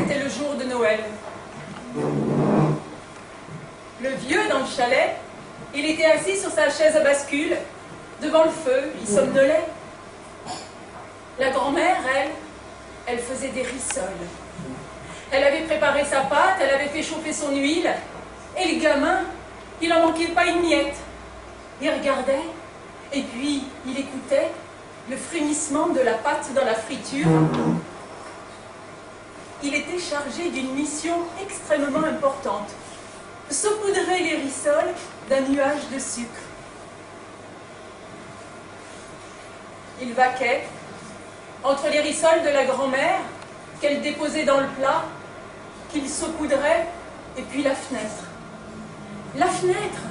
C'était le jour de Noël. Le vieux, dans le chalet, il était assis sur sa chaise à bascule, devant le feu, il somnolait. La grand-mère, elle faisait des rissoles. Elle avait préparé sa pâte, elle avait fait chauffer son huile, et le gamin, il n'en manquait pas une miette. Il regardait, et puis il écoutait le frémissement de la pâte dans la friture. Il était chargé d'une mission extrêmement importante, saupoudrer les rissoles d'un nuage de sucre. Il vaquait entre les rissoles de la grand-mère qu'elle déposait dans le plat, qu'il saupoudrait, et puis la fenêtre. La fenêtre,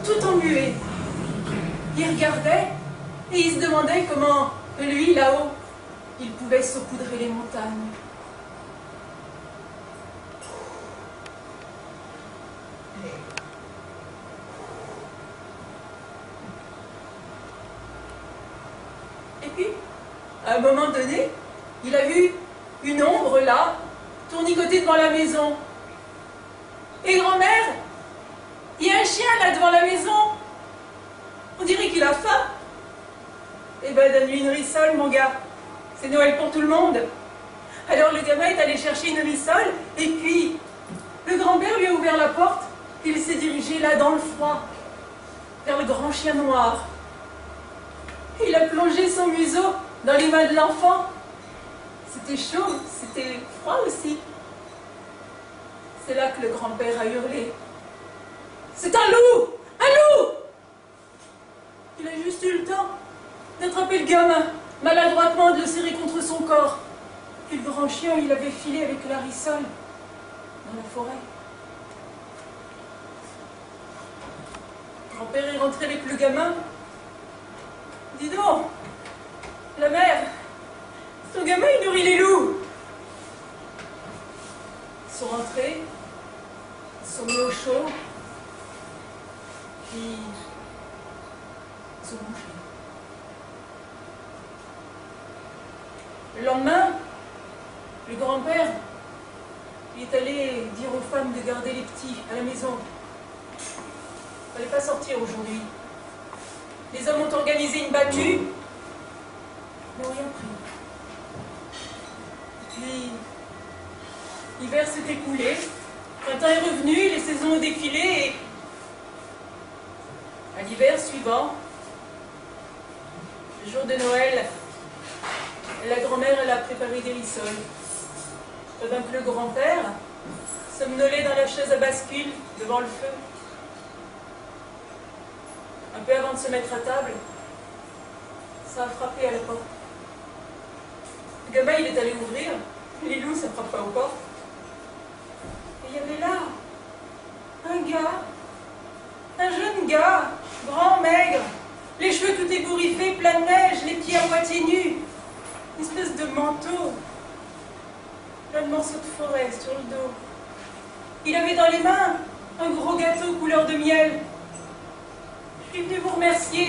tout embuée. Il regardait et il se demandait comment, lui, là-haut, il pouvait saupoudrer les montagnes. Et puis, à un moment donné, il a vu une ombre là, tournicoter devant la maison. Et grand-mère, il y a un chien là devant la maison. On dirait qu'il a faim. Eh ben, donne-lui une rissole, mon gars. C'est Noël pour tout le monde. Alors le gamin est allé chercher une rissole, et puis le grand-père lui a ouvert la porte, et il s'est dirigé là dans le froid, vers le grand chien noir. Il a plongé son museau dans les mains de l'enfant. C'était chaud, c'était froid aussi. C'est là que le grand-père a hurlé. C'est un loup! Un loup! Il a juste eu le temps d'attraper le gamin, maladroitement de le serrer contre son corps. Puis le grand chien, il avait filé avec la rissole dans la forêt. Le grand-père est rentré avec le gamin. Dis donc, la mère, son gamin, il nourrit les loups. Ils sont rentrés, ils sont mis au chaud, puis ils ont mangé. Le lendemain, le grand-père, il est allé dire aux femmes de garder les petits à la maison. Il ne fallait pas sortir aujourd'hui. Les hommes ont organisé une battue, mais n'ont rien pris. Puis, l'hiver s'est écoulé, le printemps est revenu, les saisons ont défilé, et à l'hiver suivant, le jour de Noël, la grand-mère, elle a préparé des rissoles. Pendant que le grand-père somnolait dans la chaise à bascule devant le feu. Un peu avant de se mettre à table, ça a frappé à la porte. Le gamin, il est allé ouvrir. Les loups, ça frappe pas aux portes. Et il y avait là un gars, un jeune gars, grand, maigre, les cheveux tout ébouriffés, plein de neige, les pieds à moitié nus, une espèce de manteau, plein de morceaux de forêt sur le dos. Il avait dans les mains un gros gâteau couleur de miel. Je suis venue vous remercier